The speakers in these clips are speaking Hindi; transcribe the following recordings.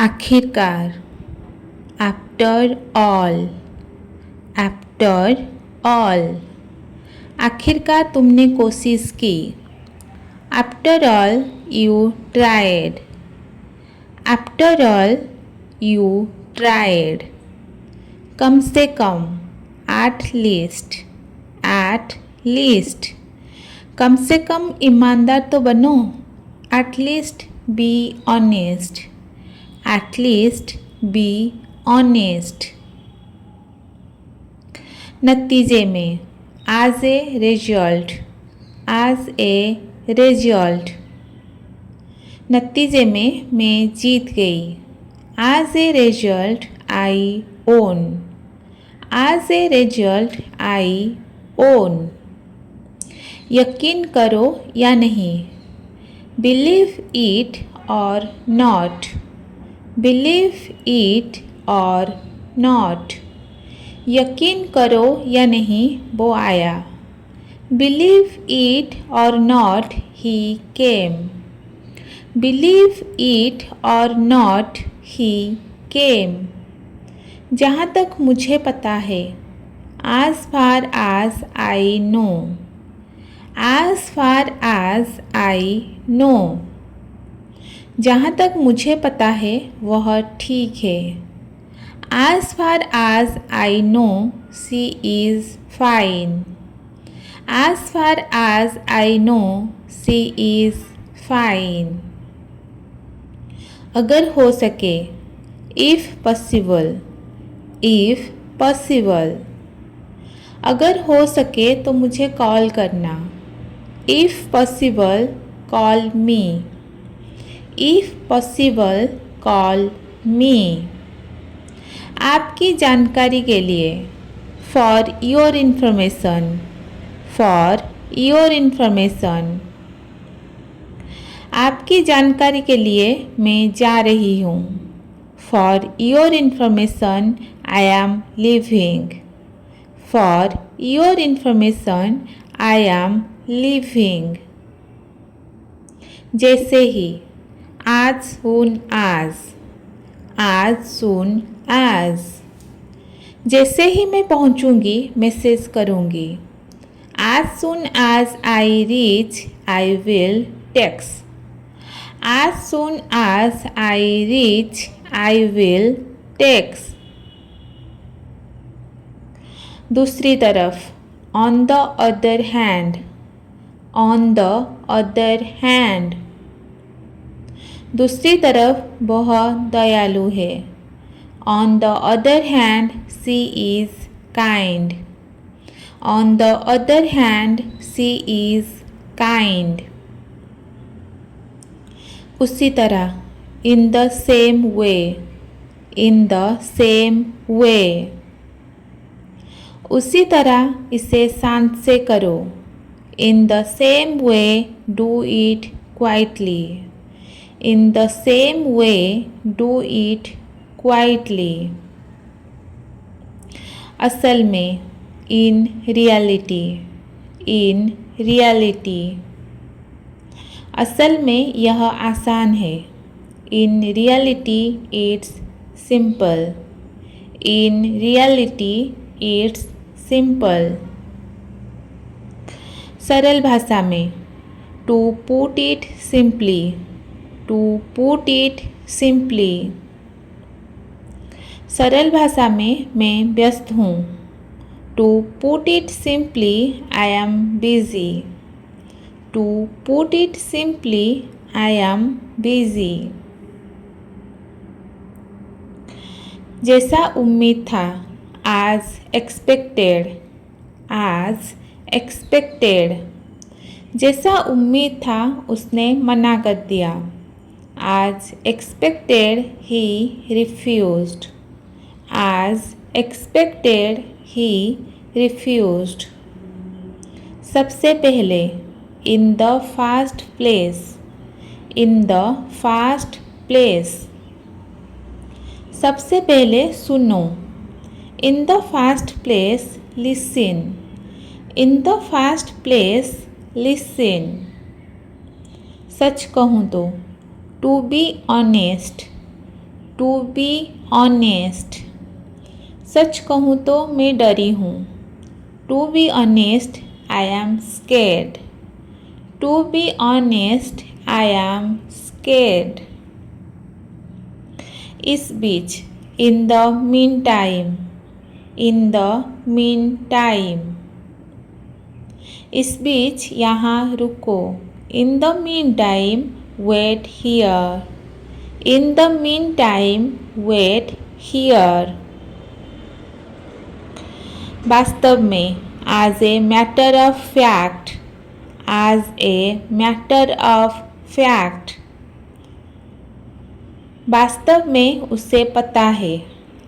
आखिरकार, आफ्टर ऑल, आफ्टर ऑल। आखिरकार तुमने कोशिश की। After all you tried, after all you tried. कम से कम, एट लीस्ट, एट लीस्ट। कम से कम ईमानदार तो बनो, at least be honest, at least be honest. नतीजे में, as a result, as a result. नतीजे में मैं जीत गई। As a result I won, as a result I won. यकीन करो या नहीं, believe it or not, believe it or not. यकीन करो या नहीं, वो आया। Believe it or not, he came, believe it or not, ही केम। जहाँ तक मुझे पता है, as far as I know, as far as I know। जहाँ तक मुझे पता है वह ठीक है। As far as I know, she is fine, as far as I know, she is fine। अगर हो सके, if possible, if possible। अगर हो सके तो मुझे कॉल करना, if possible call me, if possible call me। आपकी जानकारी के लिए, for your information, for your information. आपकी जानकारी के लिए मैं जा रही हूँ, for your information I am living, for your information I am living. जैसे ही, as soon as, as soon as। जैसे ही मैं पहुंचूंगी मैसेज करूंगी, as soon as I reach I will text, as soon as I reach I will text। दूसरी तरफ, on the other hand, on the other hand। दूसरी तरफ वह दयालु है, on the other hand she is kind, on the other hand she is kind। उसी तरह, in the same way, in the same way। उसी तरह इसे शांत से करो, in the same way do it quietly, in the same way do it quietly। असल में, in reality, in reality। असल में यह आसान है, in reality it's simple, in reality it's simple। सरल भाषा में, to put it simply, to put it simply। सरल भाषा में मैं व्यस्त हूँ, to put it simply I am busy, to put it simply I am busy। जैसा उम्मीद था, as expected, as expected। जैसा उम्मीद था उसने मना कर दिया, as expected he refused, as expected he refused। सबसे पहले, in the first place, in the first place। सबसे पहले सुनो, in the first place listen, in the first place listen। सच कहूँ तो, to be honest, to be honest, सच कहूँ तो मैं डरी हूँ। To be honest I am scared, to be honest I am scared. इस बीच, in the meantime, in the meantime. इस बीच यहाँ रुको, in the meantime wait here, in the meantime wait here. वास्तव में, as a matter of fact, as a matter of fact. वास्तव में उसे पता है,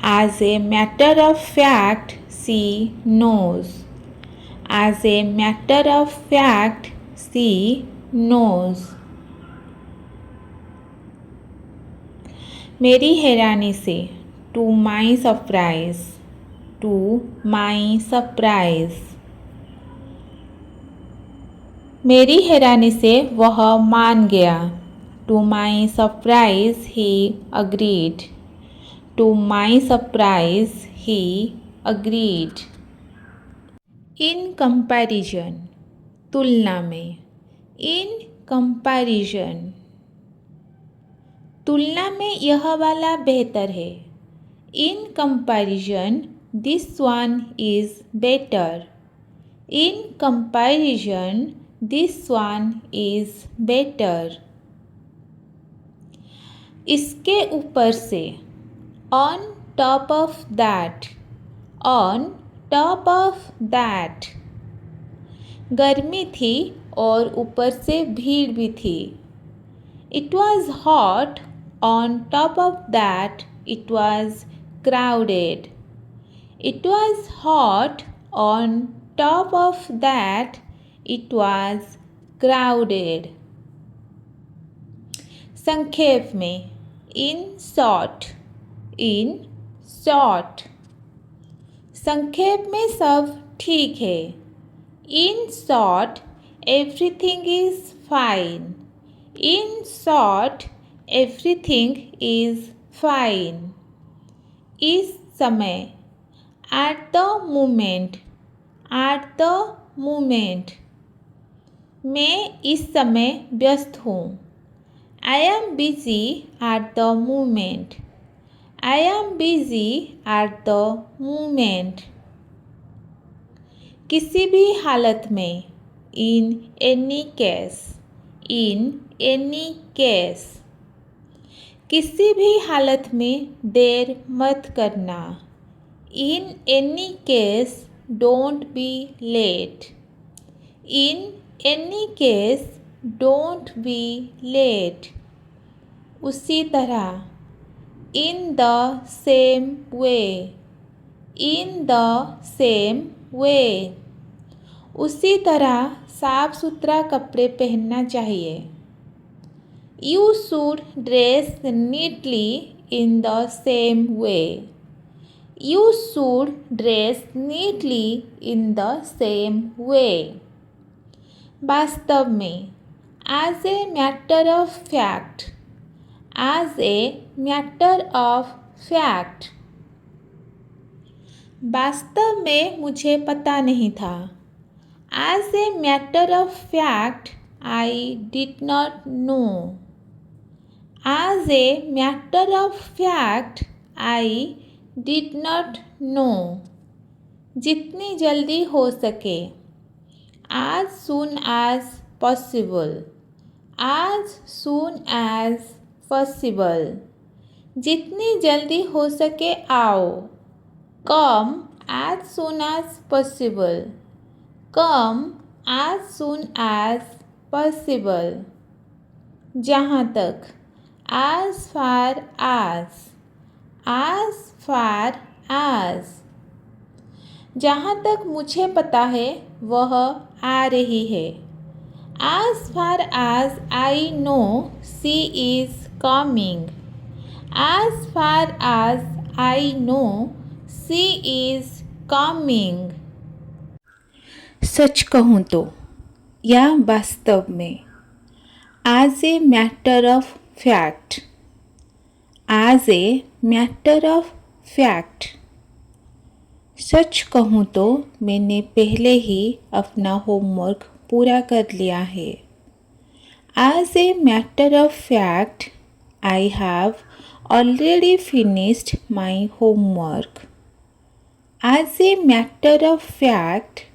as a matter of fact she knows, as a matter of fact she knows. मेरी हैरानी से, to my surprise, to my surprise. मेरी हैरानी से वह मान गया, to my surprise he agreed, to my surprise he agreed. In comparison, तुलना में, इन कंपैरिजन। तुलना में यह वाला बेहतर है, in comparison this one is better, in comparison this one is better. इसके ऊपर से, on top of that, on top of that. गर्मी थी और ऊपर से भीड़ भी थी। It was hot, on top of that it was crowded, it was hot, on top of that it was crowded. संक्षेप में, इन शॉर्ट, इन शॉर्ट। संक्षेप में सब ठीक है, in short everything is fine, in short everything is fine. इस समय, at the moment, at the moment. मैं इस समय व्यस्त हूँ, I am busy at the moment, I am busy at the moment. किसी भी हालत में, in any case, in any case. किसी भी हालत में देर मत करना, in any case don't be late, in any case don't be late. उसी तरह, इन the same way, in the same way. उसी तरह साफ सुथरा कपड़े पहनना चाहिए, you should dress neatly in the same way, you should dress neatly in the same way. वास्तव में, as a matter of fact, as a matter of fact. वास्तव में मुझे पता नहीं था, as a matter of fact I did not know, as a matter of fact I did not know. जितनी जल्दी हो सके, as soon as possible, as soon as possible। जितनी जल्दी हो सके आओ, come as soon as possible, come as soon as possible। जहाँ तक, as far as, as far as। जहाँ तक मुझे पता है वह आ रही है, as far as I know she is coming, as far as I know she is coming। सच कहूँ तो, या वास्तव में, as a matter of fact, as a matter of fact. सच कहूँ तो मैंने पहले ही अपना होमवर्क पूरा कर लिया है. As a matter of fact, I have already finished my homework. As a matter of fact,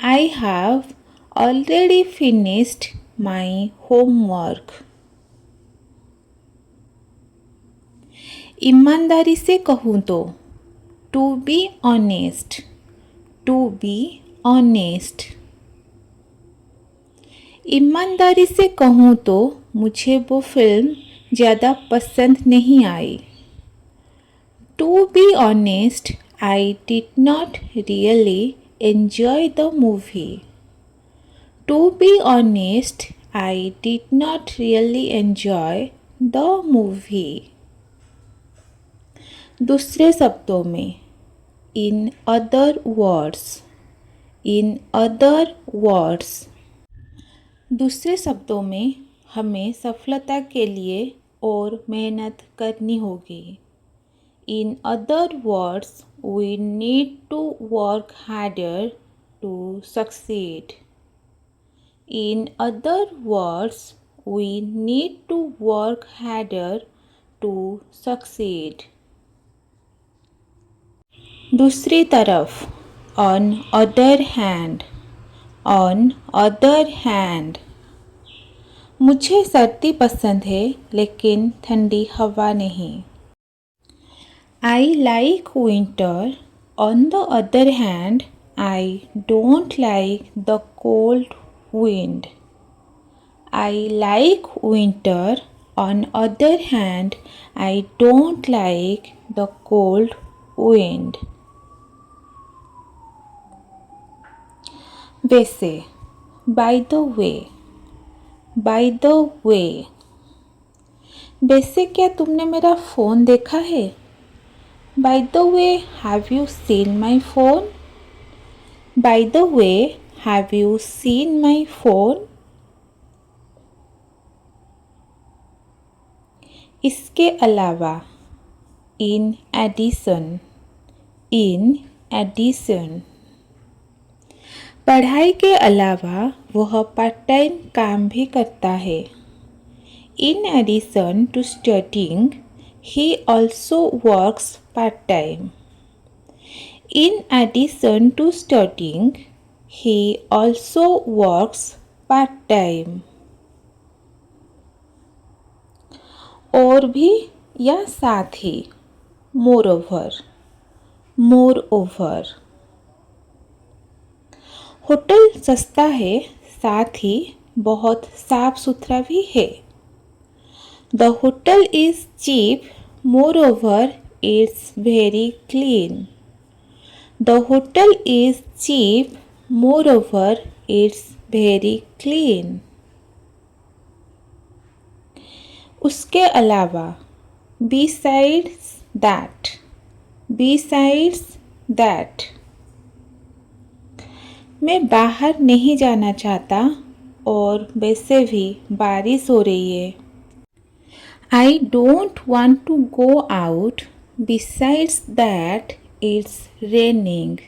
I have already finished my homework. ईमानदारी से कहूँ तो to be honest, to be honest. ईमानदारी से कहूँ तो मुझे वो फिल्म ज़्यादा पसंद नहीं आई. To be honest, I did not really enjoy the movie. To be honest, I did not really enjoy the movie. दूसरे शब्दों में in other words, in other words. दूसरे शब्दों में हमें सफलता के लिए और मेहनत करनी होगी. In other words, we need to work harder to succeed. In other words, we need to work harder to succeed. दूसरी तरफ on other hand, on other hand. मुझे सर्दी पसंद है लेकिन ठंडी हवा नहीं. I like winter. On the other hand, I don't like the cold wind. I like winter. On other hand, I don't like the cold wind. वैसे by the way, by the way. वैसे क्या तुमने मेरा फ़ोन देखा है? By the way, have you seen my phone? By the way, have you seen my phone? इसके अलावा in addition, in addition. पढ़ाई के अलावा वह पार्ट टाइम काम भी करता है. In addition to studying, he also works part time. In addition to studying, he also works part time. और भी या साथ ही moreover, moreover. होटल सस्ता है साथ ही बहुत साफ सुथरा भी है. The hotel is cheap, moreover it's very clean. The hotel is cheap, moreover it's very clean. उसके अलावा besides that, besides that. मैं बाहर नहीं जाना चाहता और वैसे भी बारिश हो रही है. I don't want to go out. Besides that, it's raining.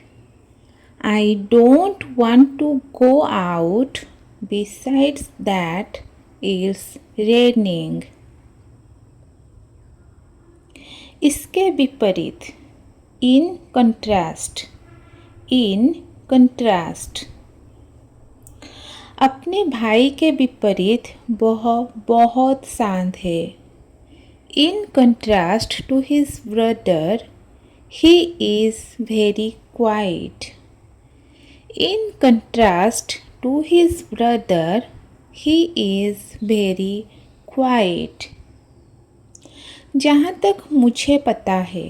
I don't want to go out. Besides that, it's raining. इसके विपरीत in contrast, in contrast. अपने भाई के विपरीत वह बहुत शांत है. In contrast to his brother, he is very quiet. In contrast to his brother, he is very quiet. जहाँ तक मुझे पता है.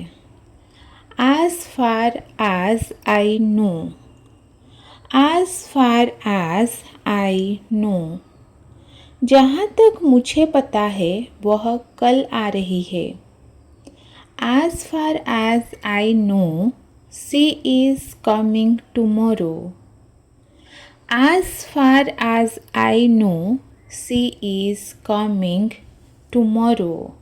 As far as I know. As far as I know. जहाँ तक मुझे पता है वह कल आ रही है. As far as I know, she is coming tomorrow. As far as I know, she is coming tomorrow.